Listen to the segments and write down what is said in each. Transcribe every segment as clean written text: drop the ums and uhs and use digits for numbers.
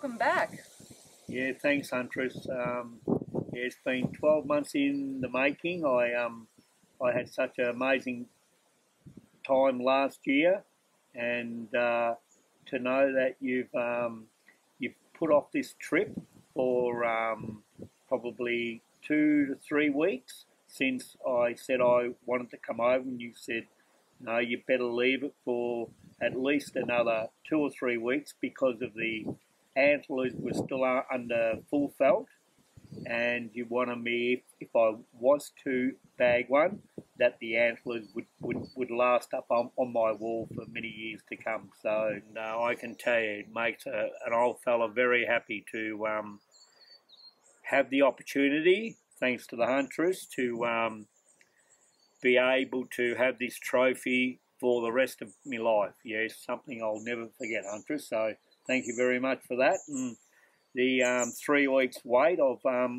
welcome back. Yeah, thanks, Huntress. It's been 12 months in the making. I had such an amazing time last year, and to know that you've put off this trip for probably 2 to 3 weeks since I said I wanted to come over, and you said, no, you better leave it for at least another 2 or 3 weeks because of the antlers were still under full felt, and you wanted me, if I was to bag one, that the antlers would last up on my wall for many years to come. So no, I can tell you, it makes an old fella very happy to have the opportunity, thanks to the Huntress, to be able to have this trophy for the rest of my life. Yes, something I'll never forget, Huntress. So thank you very much for that. And the 3 weeks wait of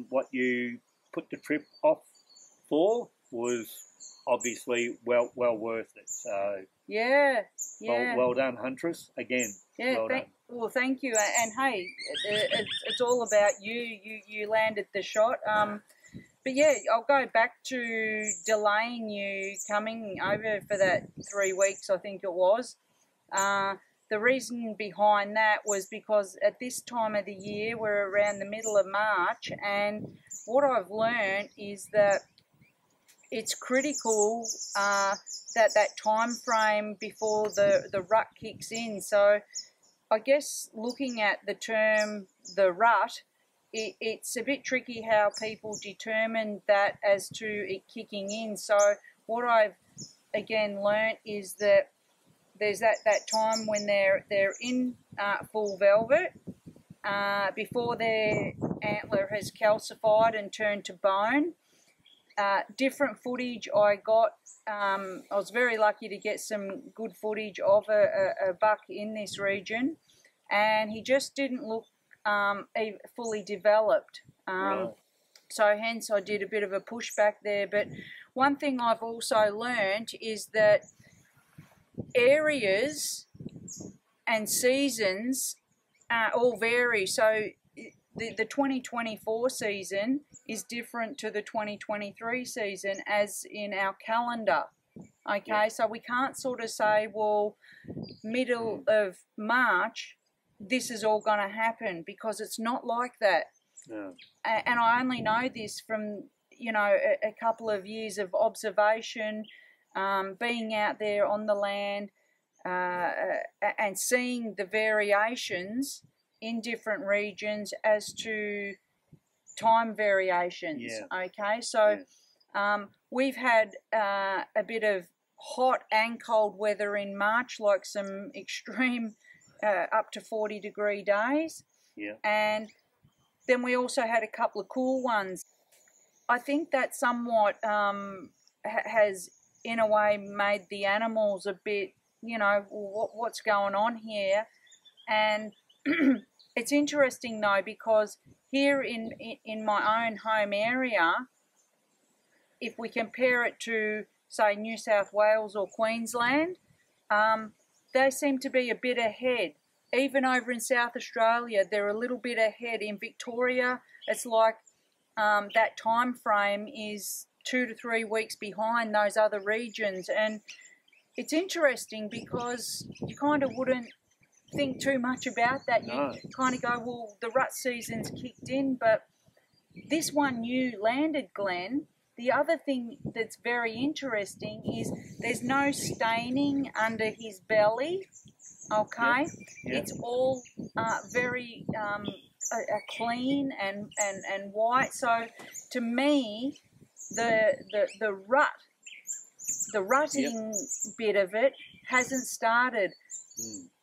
what you put the trip off for was obviously well worth it. So yeah. Well done, Huntress. Again, yeah. Well, thank you. And hey, it's all about you. You landed the shot. But yeah, I'll go back to delaying you coming over for that 3 weeks, I think it was. The reason behind that was because at this time of the year, we're around the middle of March, and what I've learned is that it's critical that time frame before the rut kicks in. So I guess looking at the term the rut, it's a bit tricky how people determine that as to it kicking in. So what I've again learnt is that there's that time when they're in full velvet, before their antler has calcified and turned to bone. Different footage I got. I was very lucky to get some good footage of a buck in this region, and he just didn't look fully developed. Right. So hence I did a bit of a pushback there. But one thing I've also learned is that areas and seasons all vary. So the 2024 season is different to the 2023 season as in our calendar. Okay, yeah. So we can't sort of say, well, middle of March, this is all going to happen, because it's not like that. Yeah. And I only know this from, a couple of years of observation, being out there on the land, and seeing the variations in different regions as to time variations. Yeah. Okay, so we've had a bit of hot and cold weather in March, like some extreme up to 40-degree days. Yeah. And then we also had a couple of cool ones. I think that somewhat has, in a way, made the animals a bit, what's going on here. And it's interesting, though, because here in my own home area, if we compare it to, say, New South Wales or Queensland, they seem to be a bit ahead. Even over in South Australia, they're a little bit ahead. In Victoria, it's like that time frame is 2 to 3 weeks behind those other regions. And it's interesting because you kind of wouldn't think too much about that. You kind of go, well, the rut season's kicked in, but this one you landed, Glenn. The other thing that's very interesting is there's no staining under his belly. Okay, yeah. It's all very clean and white. So to me, the rutting bit of it hasn't started.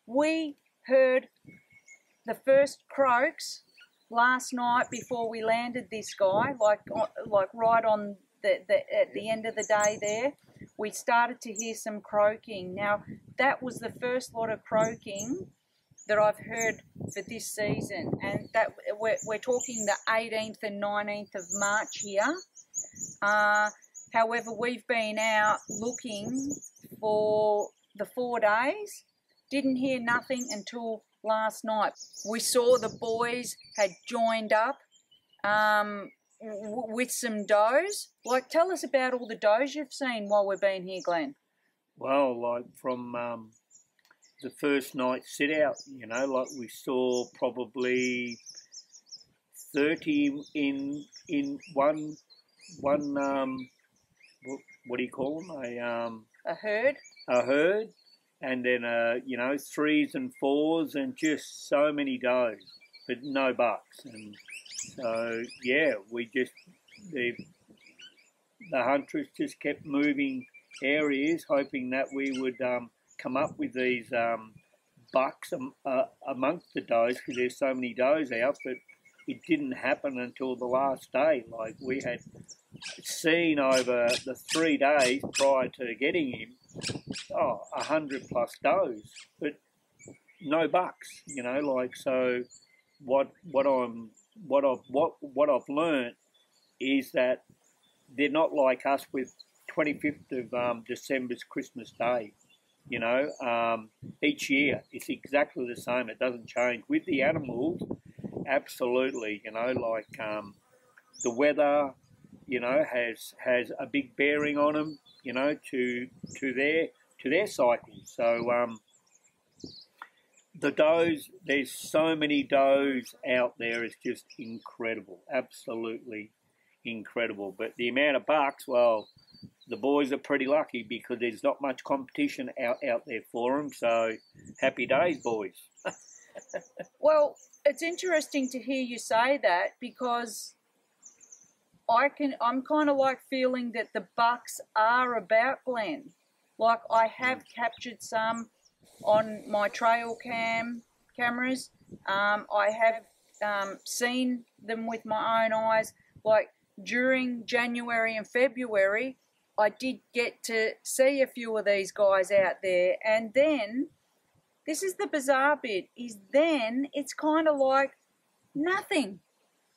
We heard the first croaks last night before we landed this guy, like right on at the end of the day there. We started to hear some croaking. Now, that was the first lot of croaking that I've heard for this season, and that we're talking the 18th and 19th of March here. However, we've been out looking for the 4 days, didn't hear nothing until last night. We saw the boys had joined up with some does. Like, tell us about all the does you've seen while we've been here, Glenn. Well, like from the first night sit out, you know, like we saw probably 30 in one what do you call them? A herd. A herd, and then you know, 3s and 4s, and just so many does, but no bucks. And so yeah, we just the Huntress just kept moving areas, hoping that we would come up with these bucks amongst the does, because there's so many does out, but it didn't happen until the last day. Like, we had seen over the 3 days prior to getting him, 100 plus does, but no bucks, you know. Like, so what I've learnt is that they're not like us with 25th of December's Christmas Day. You know, each year it's exactly the same. It doesn't change. With the animals, absolutely. You know, like the weather, you know, has a big bearing on them. You know, to their cycles. So the does, there's so many does out there. It's just incredible, absolutely incredible. But the amount of bucks, well, the boys are pretty lucky because there's not much competition out there for them. So happy days, boys. Well, it's interesting to hear you say that, because I'm kind of like feeling that the bucks are about Glenn. Like, I have captured some on my trail cameras. I have seen them with my own eyes. Like, during January and February, I did get to see a few of these guys out there. And then, this is the bizarre bit, is then it's kind of like nothing.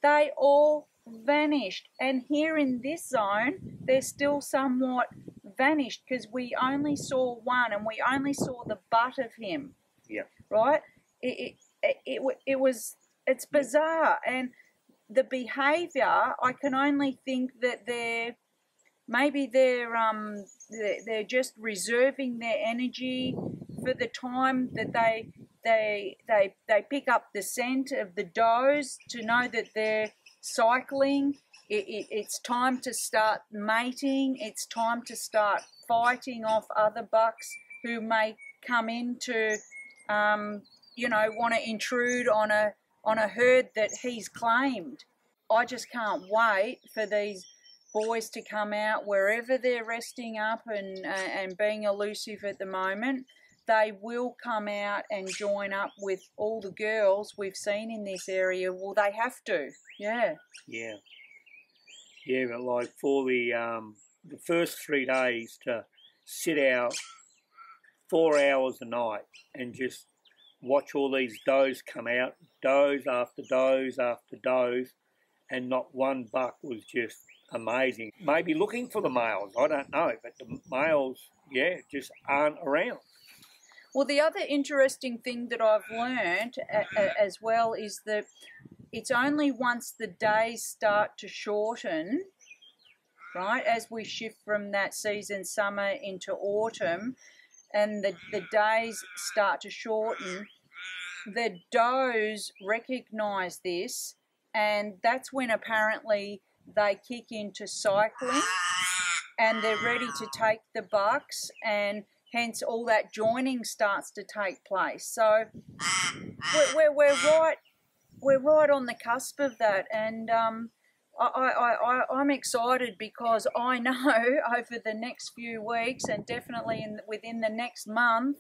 They all vanished. And here in this zone, they're still somewhat vanished, because we only saw one, and we only saw the butt of him. Yeah. Right? It's bizarre. And the behaviour, I can only think that they're just reserving their energy for the time that they pick up the scent of the does, to know that they're cycling. It's time to start mating. It's time to start fighting off other bucks who may come in to, want to intrude on a herd that he's claimed. I just can't wait for these boys to come out wherever they're resting up and being elusive at the moment. They will come out and join up with all the girls we've seen in this area. Well, they have to, yeah. Yeah. Yeah, but like for the first 3 days to sit out 4 hours a night and just watch all these does come out, does after does after does, and not one buck was just amazing. Maybe looking for the males, I don't know, but the males, yeah, just aren't around. Well, the other interesting thing that I've learned as well is that it's only once the days start to shorten, right, as we shift from that season summer into autumn, and the days start to shorten, the does recognise this, and that's when apparently they kick into cycling and they're ready to take the bucks, and hence all that joining starts to take place. So we're right on the cusp of that, and I'm excited, because I know over the next few weeks, and definitely within the next month,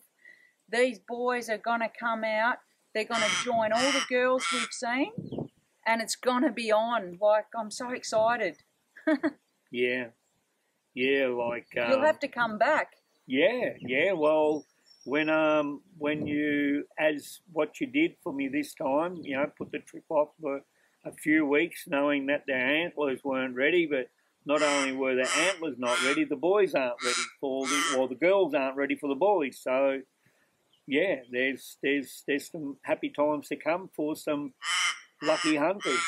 these boys are going to come out. They're going to join all the girls we've seen, and it's going to be on. Like, I'm so excited. Yeah, like... You'll have to come back. Yeah, well, when you, as what you did for me this time, you know, put the trip off for a few weeks, knowing that their antlers weren't ready, but not only were the antlers not ready, the boys aren't ready for the girls aren't ready for the boys. So, yeah, there's some happy times to come for some lucky hunters.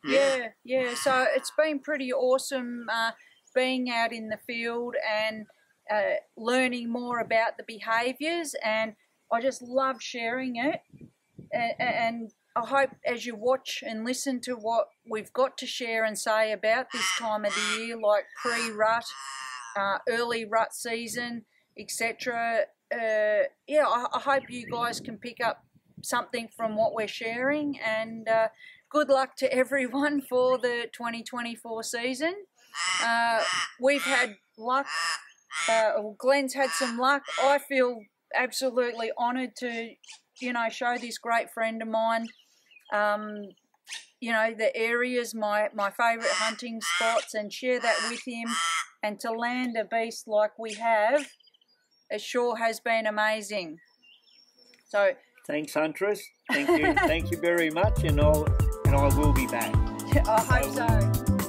Yeah. So it's been pretty awesome being out in the field and learning more about the behaviours, and I just love sharing it. And I hope as you watch and listen to what we've got to share and say about this time of the year, like pre-rut, early rut season, etc. Yeah, I hope you guys can pick up something from what we're sharing, and good luck to everyone for the 2024 season. We've had luck. Glenn's had some luck. I feel absolutely honoured to, show this great friend of mine, the areas, my favourite hunting spots, and share that with him. And to land a beast like we have, it sure has been amazing. So thanks, Huntress. Thank you very much, and I will be back. I hope so.